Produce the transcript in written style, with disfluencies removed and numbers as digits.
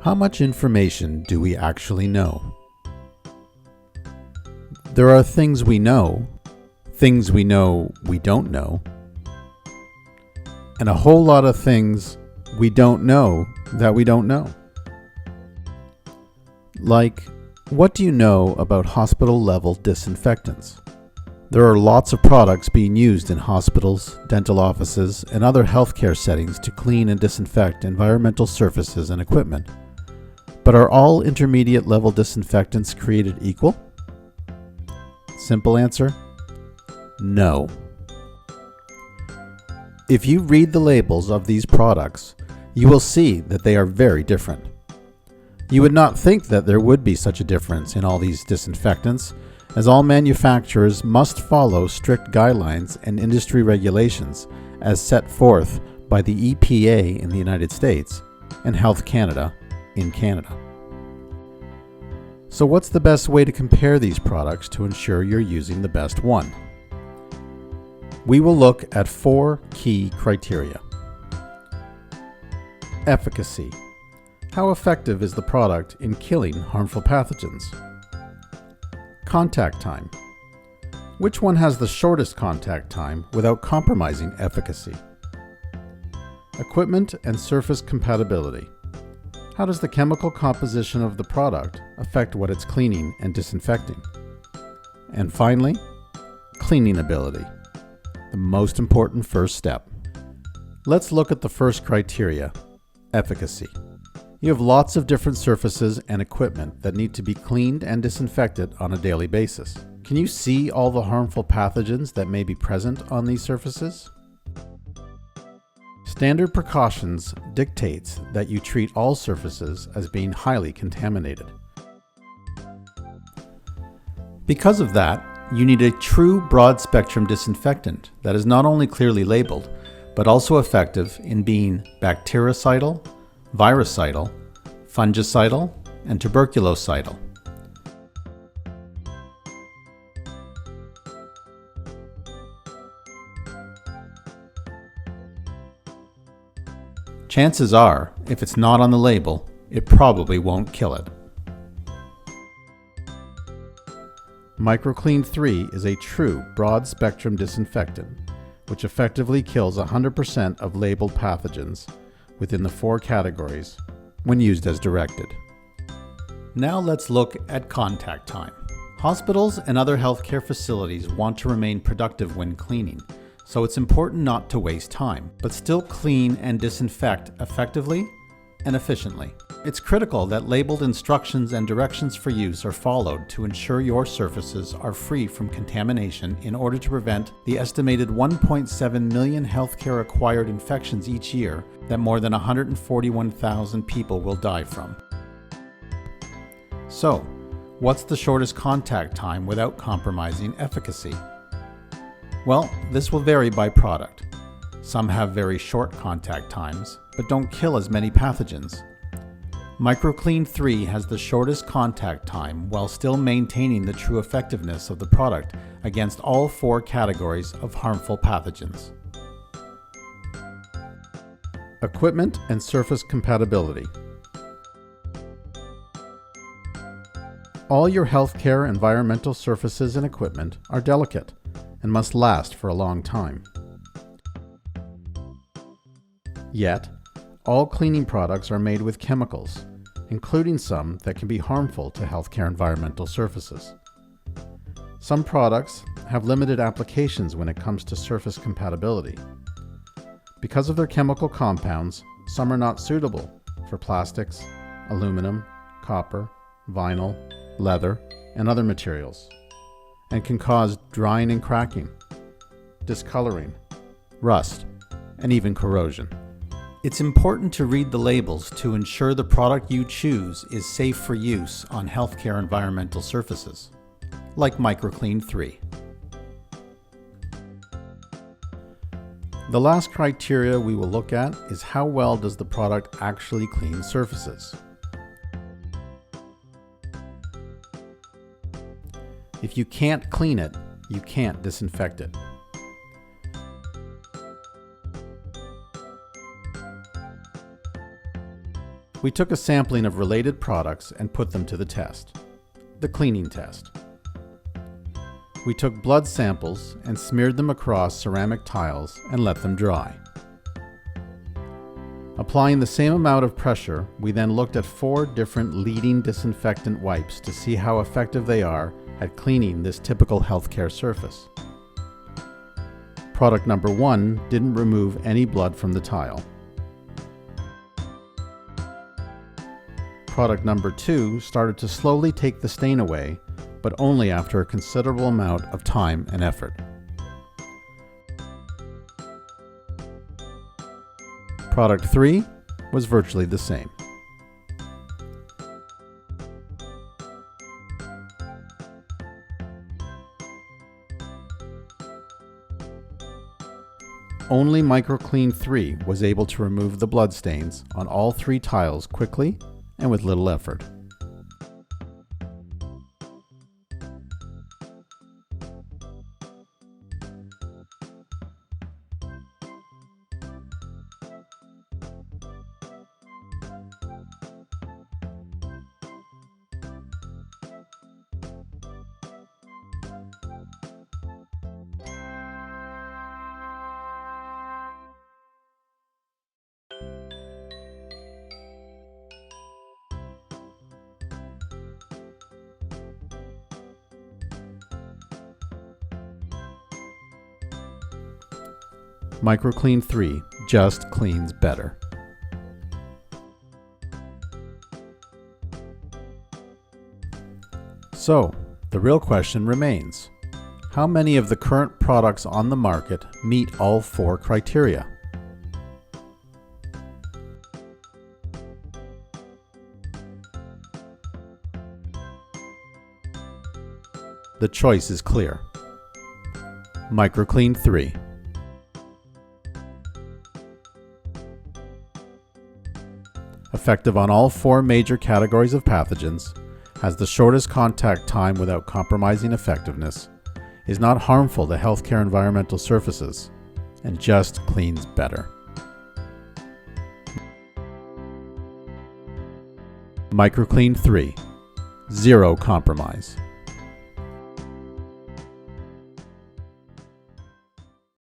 How much information do we actually know? There are things we know we don't know, and a whole lot of things we don't know that we don't know. Like, what do you know about hospital-level disinfectants? There are lots of products being used in hospitals, dental offices, and other healthcare settings to clean and disinfect environmental surfaces and equipment. But are all intermediate-level disinfectants created equal? Simple answer: no. If you read the labels of these products, you will see that they are very different. You would not think that there would be such a difference in all these disinfectants, as all manufacturers must follow strict guidelines and industry regulations as set forth by the EPA in the United States and Health Canada in Canada. So what's the best way to compare these products to ensure you're using the best one? We will look at 4 key criteria. Efficacy. How effective is the product in killing harmful pathogens? Contact time. Which one has the shortest contact time without compromising efficacy? Equipment and surface compatibility. How does the chemical composition of the product affect what it's cleaning and disinfecting? And finally, cleaning ability, the most important first step. Let's look at the first criteria, efficacy. You have lots of different surfaces and equipment that need to be cleaned and disinfected on a daily basis. Can you see all the harmful pathogens that may be present on these surfaces? Standard precautions dictates that you treat all surfaces as being highly contaminated. Because of that, you need a true broad-spectrum disinfectant that is not only clearly labeled, but also effective in being bactericidal, virucidal, fungicidal, and tuberculocidal. Chances are, if it's not on the label, it probably won't kill it. MicroKleen3 is a true broad-spectrum disinfectant, which effectively kills 100% of labeled pathogens within the 4 categories when used as directed. Now let's look at contact time. Hospitals and other healthcare facilities want to remain productive when cleaning, so it's important not to waste time, but still clean and disinfect effectively and efficiently. It's critical that labeled instructions and directions for use are followed to ensure your surfaces are free from contamination in order to prevent the estimated 1.7 million healthcare-acquired infections each year that more than 141,000 people will die from. So, what's the shortest contact time without compromising efficacy? Well, this will vary by product. Some have very short contact times, but don't kill as many pathogens. MicroKleen3 has the shortest contact time while still maintaining the true effectiveness of the product against all 4 categories of harmful pathogens. Equipment and surface compatibility. All your healthcare environmental surfaces and equipment are delicate and must last for a long time. Yet, all cleaning products are made with chemicals, including some that can be harmful to healthcare environmental surfaces. Some products have limited applications when it comes to surface compatibility. Because of their chemical compounds, some are not suitable for plastics, aluminum, copper, vinyl, leather, and other materials, and can cause drying and cracking, discoloring, rust, and even corrosion. It's important to read the labels to ensure the product you choose is safe for use on healthcare environmental surfaces, like MicroKleen3. The last criteria we will look at is how well does the product actually clean surfaces. If you can't clean it, you can't disinfect it. We took a sampling of related products and put them to the test, the cleaning test. We took blood samples and smeared them across ceramic tiles and let them dry. Applying the same amount of pressure, we then looked at 4 different leading disinfectant wipes to see how effective they are at cleaning this typical healthcare surface. Product number 1 didn't remove any blood from the tile. Product number 2 started to slowly take the stain away, but only after a considerable amount of time and effort. Product 3 was virtually the same. Only MicroKleen3 was able to remove the blood stains on all 3 tiles quickly and with little effort. MicroKleen3 just cleans better. So, the real question remains: how many of the current products on the market meet all 4 criteria? The choice is clear. MicroKleen3. Effective on all 4 major categories of pathogens, has the shortest contact time without compromising effectiveness, is not harmful to healthcare environmental surfaces, and just cleans better. MicroKleen3. Zero compromise.